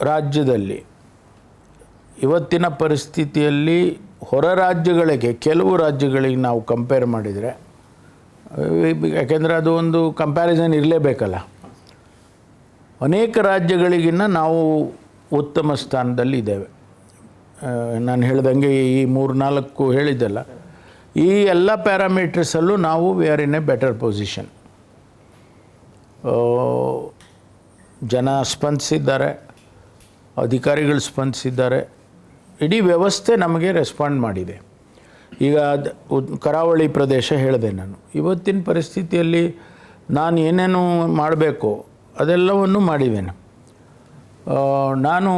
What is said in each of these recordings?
ರಾಜ್ಯದಲ್ಲಿ ಇವತ್ತಿನ ಪರಿಸ್ಥಿತಿಯಲ್ಲಿ ಹೊರ ರಾಜ್ಯಗಳಿಗೆ, ಕೆಲವು ರಾಜ್ಯಗಳಿಗೆ ನಾವು ಕಂಪೇರ್ ಮಾಡಿದರೆ, ಯಾಕೆಂದರೆ ಅದು ಒಂದು ಕಂಪ್ಯಾರಿಸನ್ ಇರಲೇಬೇಕಲ್ಲ, ಅನೇಕ ರಾಜ್ಯಗಳಿಗಿನ್ನ ನಾವು ಉತ್ತಮ ಸ್ಥಾನದಲ್ಲಿ ಇದ್ದೇವೆ. ನಾನು ಹೇಳ್ದಂಗೆ ಈ 3-4 ಹೇಳಿದ್ದಲ್ಲ, ಈ ಎಲ್ಲ ಪ್ಯಾರಾಮೀಟರ್ಸಲ್ಲೂ ನಾವು we are in a better position. ಜನ ಸ್ಪಂದಿಸಿದ್ದಾರೆ, ಅಧಿಕಾರಿಗಳು ಸ್ಪಂದಿಸಿದ್ದಾರೆ, ಇಡೀ ವ್ಯವಸ್ಥೆ ನಮಗೆ ರೆಸ್ಪಾಂಡ್ ಮಾಡಿದೆ. ಈಗ ಕರಾವಳಿ ಪ್ರದೇಶ ಹೇಳಿದೆ ನಾನು. ಇವತ್ತಿನ ಪರಿಸ್ಥಿತಿಯಲ್ಲಿ ನಾನು ಏನೇನು ಮಾಡಬೇಕು ಅದೆಲ್ಲವನ್ನು ಮಾಡಿದ್ದೇನೆ. ನಾನು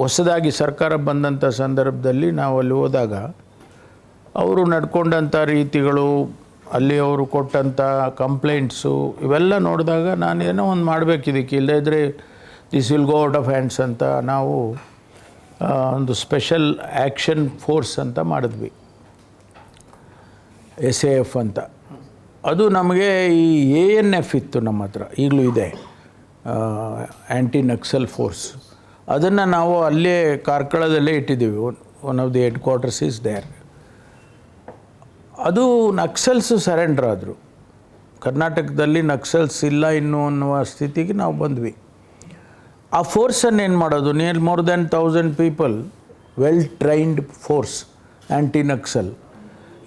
ಹೊಸದಾಗಿ ಸರ್ಕಾರ ಬಂದಂಥ ಸಂದರ್ಭದಲ್ಲಿ ನಾವು ಅಲ್ಲಿ ಹೋದಾಗ ಅವರು ನಡ್ಕೊಂಡಂಥ ರೀತಿಗಳು, ಅಲ್ಲಿ ಅವರು ಕೊಟ್ಟಂಥ ಕಂಪ್ಲೇಂಟ್ಸು ಇವೆಲ್ಲ ನೋಡಿದಾಗ ನಾನು ಏನೋ ಒಂದು ಮಾಡಬೇಕಿದ್ದಕ್ಕೆ, ಇಲ್ಲದಿದ್ದರೆ this will go out of hands ಅಂತ ನಾವು ಒಂದು ಸ್ಪೆಷಲ್ ಆ್ಯಕ್ಷನ್ ಫೋರ್ಸ್ ಅಂತ ಮಾಡಿದ್ವಿ, SAF ಅಂತ. ಅದು ನಮಗೆ ಈ ANF ಇತ್ತು ನಮ್ಮ ಹತ್ರ, ಈಗಲೂ ಇದೆ, ಆ್ಯಂಟಿ ನಕ್ಸಲ್ ಫೋರ್ಸ್. ಅದನ್ನು ನಾವು ಅಲ್ಲೇ ಕಾರ್ಕಳದಲ್ಲೇ ಇಟ್ಟಿದ್ದೀವಿ. One of the headquarters is there. ಅದು ನಕ್ಸಲ್ಸು ಸರೆಂಡರ್ ಆದರು. ಕರ್ನಾಟಕದಲ್ಲಿ ನಕ್ಸಲ್ಸ್ ಇಲ್ಲ ಇನ್ನೂ ಅನ್ನುವ ಸ್ಥಿತಿಗೆ ನಾವು ಬಂದ್ವಿ. ಆ ಫೋರ್ಸನ್ನು ಏನು ಮಾಡೋದು, more than 1000 people, well trained force, anti Naxal.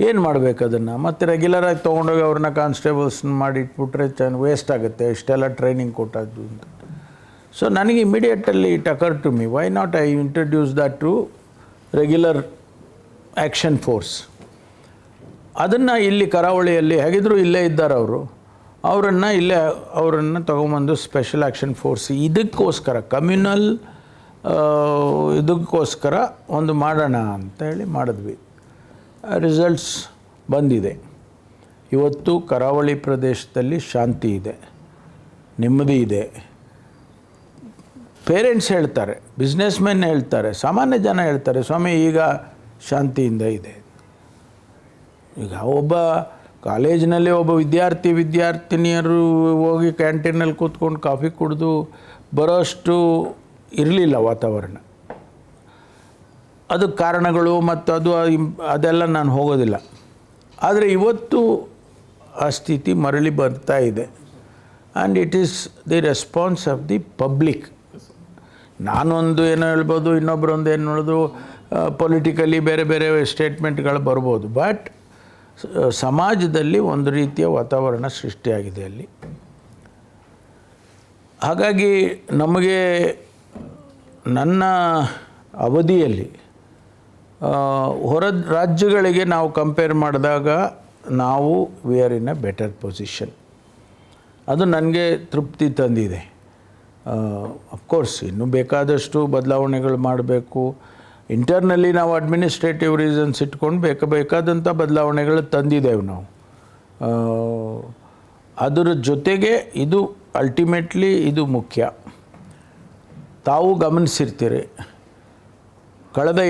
ಏನು ಮಾಡಬೇಕು ಅದನ್ನು? ಮತ್ತು ರೆಗ್ಯುಲರಾಗಿ ತೊಗೊಂಡೋಗಿ ಅವ್ರನ್ನ ಕಾನ್ಸ್ಟೇಬಲ್ಸ್ನ ಮಾಡಿಟ್ಬಿಟ್ರೆ ವೇಸ್ಟ್ ಆಗುತ್ತೆ, ಇಷ್ಟೆಲ್ಲ ಟ್ರೈನಿಂಗ್ ಕೊಟ್ಟದ್ದು ಅಂತ. ಸೊ ನನಗೆ immediately it occur to me, why not I introduce that to regular action force. ಅದನ್ನು ಇಲ್ಲಿ ಕರಾವಳಿಯಲ್ಲಿ ಹೇಗಿದ್ದರೂ ಇಲ್ಲೇ ಇದ್ದಾರೆ ಅವರನ್ನು ತೊಗೊಂಬಂದು ಸ್ಪೆಷಲ್ ಆ್ಯಕ್ಷನ್ ಫೋರ್ಸ್ ಇದಕ್ಕೋಸ್ಕರ, ಕಮ್ಯುನಲ್ ಇದಕ್ಕೋಸ್ಕರ ಒಂದು ಮಾಡೋಣ ಅಂತ ಹೇಳಿ ಮಾಡಿದ್ವಿ. ರಿಸಲ್ಟ್ಸ್ ಬಂದಿದೆ. ಇವತ್ತು ಕರಾವಳಿ ಪ್ರದೇಶದಲ್ಲಿ ಶಾಂತಿ ಇದೆ, ನೆಮ್ಮದಿ ಇದೆ. ಪೇರೆಂಟ್ಸ್ ಹೇಳ್ತಾರೆ, ಬಿಸ್ನೆಸ್ ಮೆನ್ ಹೇಳ್ತಾರೆ, ಸಾಮಾನ್ಯ ಜನ ಹೇಳ್ತಾರೆ, ಸ್ವಾಮಿ ಈಗ ಶಾಂತಿಯಿಂದ ಇದೆ. ಈಗ ಒಬ್ಬ ಕಾಲೇಜಿನಲ್ಲಿ ಒಬ್ಬ ವಿದ್ಯಾರ್ಥಿನಿಯರು ಹೋಗಿ ಕ್ಯಾಂಟೀನಲ್ಲಿ ಕೂತ್ಕೊಂಡು ಕಾಫಿ ಕುಡಿದು ಬರೋಷ್ಟು ಇರಲಿಲ್ಲ ವಾತಾವರಣ. ಅದು ಕಾರಣಗಳು ಮತ್ತು ಅದೆಲ್ಲ ನಾನು ಹೋಗೋದಿಲ್ಲ. ಆದರೆ ಇವತ್ತು ಆ ಸ್ಥಿತಿ ಮರಳಿ ಬರ್ತಾ ಇದೆ. And it is the response of the public. ನಾನೊಂದು ಏನೋ ಹೇಳ್ಬೋದು, ಇನ್ನೊಬ್ಬರೊಂದು ಏನು ಹೇಳೋದು, ಪೊಲಿಟಿಕಲಿ ಬೇರೆ ಬೇರೆ ಸ್ಟೇಟ್ಮೆಂಟ್ಗಳು ಬರ್ಬೋದು. ಬಟ್ ಸಮಾಜದಲ್ಲಿ ಒಂದು ರೀತಿಯ ವಾತಾವರಣ ಸೃಷ್ಟಿಯಾಗಿದೆ ಅಲ್ಲಿ. ಹಾಗಾಗಿ ನಮಗೆ ನನ್ನ ಅವಧಿಯಲ್ಲಿ ಹೊರ ರಾಜ್ಯಗಳಿಗೆ ನಾವು ಕಂಪೇರ್ ಮಾಡಿದಾಗ ನಾವು we are in a better position. ಅದು ನನಗೆ ತೃಪ್ತಿ ತಂದಿದೆ. ಅಫ್ಕೋರ್ಸ್ ಇನ್ನೂ ಬೇಕಾದಷ್ಟು ಬದಲಾವಣೆಗಳು ಮಾಡಬೇಕು. ಇಂಟರ್ನಲ್ಲಿ ನಾವು ಅಡ್ಮಿನಿಸ್ಟ್ರೇಟಿವ್ ರೀಸನ್ಸ್ ಇಟ್ಕೊಂಡು ಬೇಕಾದಂಥ ಬದಲಾವಣೆಗಳು ತಂದಿದ್ದೇವೆ ನಾವು. ಅದರ ಜೊತೆಗೆ ಇದು ಅಲ್ಟಿಮೇಟ್ಲಿ ಇದು ಮುಖ್ಯ. ತಾವು ಗಮನಿಸಿರ್ತೀರಿ, ಕಳೆದ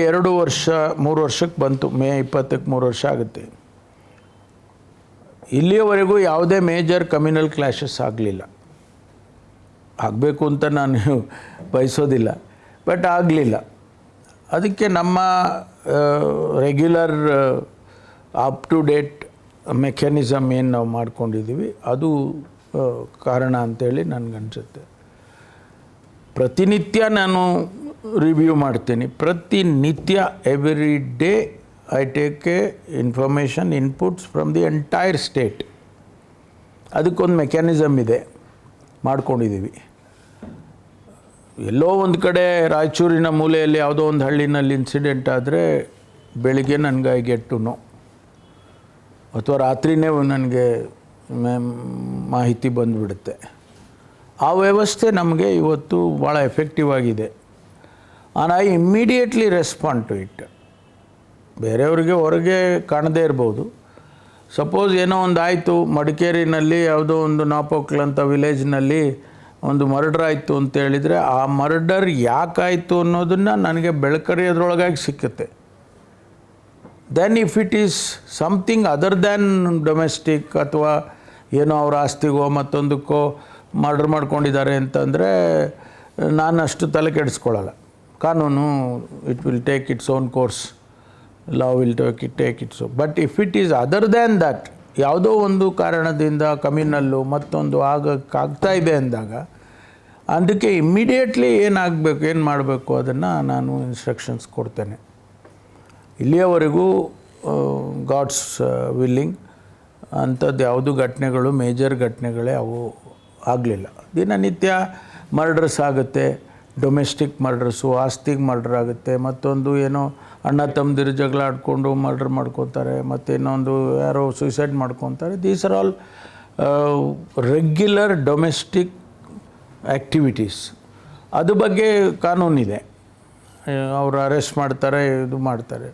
3 ವರ್ಷಕ್ಕೆ ಬಂತು, ಮೇ 20ಕ್ಕೆ 3 ವರ್ಷ ಆಗುತ್ತೆ. ಇಲ್ಲಿಯವರೆಗೂ ಯಾವುದೇ ಮೇಜರ್ ಕಮ್ಯುನಲ್ ಕ್ಲಾಶಸ್ ಆಗಲಿಲ್ಲ. ಆಗಬೇಕು ಅಂತ ನಾನು ಬಯಸೋದಿಲ್ಲ, ಬಟ್ ಆಗಲಿಲ್ಲ. ಅದಕ್ಕೆ ನಮ್ಮ regular up to date mechanism ಏನು ನಾವು ಮಾಡ್ಕೊಂಡಿದ್ದೀವಿ ಅದು ಕಾರಣ ಅಂತೇಳಿ ನನಗನ್ಸುತ್ತೆ. ಪ್ರತಿನಿತ್ಯ ನಾನು ರಿವ್ಯೂ ಮಾಡ್ತೀನಿ. ಪ್ರತಿನಿತ್ಯ every day I take A information inputs from the entire state. ಅದಕ್ಕೊಂದು ಮೆಕ್ಯಾನಿಸಮ್ ಇದೆ, ಮಾಡ್ಕೊಂಡಿದ್ದೀವಿ. ಎಲ್ಲೋ ಒಂದು ಕಡೆ ರಾಯಚೂರಿನ ಮೂಲೆಯಲ್ಲಿ ಯಾವುದೋ ಒಂದು ಹಳ್ಳಿನಲ್ಲಿ ಇನ್ಸಿಡೆಂಟ್ ಆದರೆ ಬೆಳಿಗ್ಗೆ ನನಗೆ ಐ ಗೆಟ್ ಟು ನೋ, ಅಥವಾ ರಾತ್ರಿನೇ ನನಗೆ ಮಾಹಿತಿ ಬಂದುಬಿಡುತ್ತೆ. ಆ ವ್ಯವಸ್ಥೆ ನಮಗೆ ಇವತ್ತು ಭಾಳ ಎಫೆಕ್ಟಿವ್ ಆಗಿದೆ. And I immediately respond to it. ಬೇರೆಯವ್ರಿಗೆ ಹೊರಗೆ ಕಾಣದೇ ಇರ್ಬೋದು. ಸಪೋಸ್ ಏನೋ ಒಂದು ಆಯಿತು, ಮಡಿಕೇರಿನಲ್ಲಿ ಯಾವುದೋ ಒಂದು ನಾಪೋಕ್ಲ್ ಅಂತ ವಿಲೇಜ್ನಲ್ಲಿ ಒಂದು ಮರ್ಡರ್ ಆಯಿತು ಅಂತ ಹೇಳಿದರೆ, ಆ ಮರ್ಡರ್ ಯಾಕಾಯಿತು ಅನ್ನೋದನ್ನು ನನಗೆ ಬೆಳಕರಿಯೋದ್ರೊಳಗಾಗಿ ಸಿಕ್ಕುತ್ತೆ. Then if it is something other than domestic, ಅಥವಾ ಏನೋ ಅವ್ರ ಆಸ್ತಿಗೋ ಮತ್ತೊಂದಕ್ಕೋ ಮರ್ಡರ್ ಮಾಡ್ಕೊಂಡಿದ್ದಾರೆ ಅಂತಂದರೆ ನಾನು ಅಷ್ಟು ತಲೆ ಕೆಡಿಸ್ಕೊಳ್ಳಲ್ಲ. ಕಾನೂನು it will take its own course, law will take its. But if it is other than that, ಯಾವುದೋ ಒಂದು ಕಾರಣದಿಂದ ಕಮ್ಯುನಲ್ಲು ಮತ್ತೊಂದು ಆಗ್ತಾ ಇದೆ ಅಂದಾಗ ಅದಕ್ಕೆ ಇಮ್ಮಿಡಿಯೇಟ್ಲಿ ಏನು ಮಾಡಬೇಕು ಅದನ್ನು ನಾನು ಇನ್ಸ್ಟ್ರಕ್ಷನ್ಸ್ ಕೊಡ್ತೇನೆ. ಇಲ್ಲಿಯವರೆಗೂ ಗಾಡ್ಸ್ ವಿಲ್ಲಿಂಗ್ ಅಂಥದ್ದು ಯಾವುದು ಘಟನೆಗಳು, ಮೇಜರ್ ಘಟನೆಗಳೇ ಅವು ಆಗಲಿಲ್ಲ. ದಿನನಿತ್ಯ ಮರ್ಡರ್ಸ್ ಆಗುತ್ತೆ, ಡೊಮೆಸ್ಟಿಕ್ ಮರ್ಡರ್ಸು, ಆಸ್ತಿಗೆ ಮರ್ಡರ್ ಆಗುತ್ತೆ, ಮತ್ತೊಂದು ಏನೋ ಅಣ್ಣ ತಮ್ಮದಿರು ಜಗಳ ಆಡಿಕೊಂಡು ಮರ್ಡರ್ ಮಾಡ್ಕೊತಾರೆ, ಮತ್ತು ಇನ್ನೊಂದು ಯಾರೋ ಸೂಸೈಡ್ ಮಾಡ್ಕೊತಾರೆ. These are all regular domestic activities. ಅದ್ರ ಬಗ್ಗೆ ಕಾನೂನಿದೆ, ಅವರು ಅರೆಸ್ಟ್ ಮಾಡ್ತಾರೆ, ಇದು ಮಾಡ್ತಾರೆ.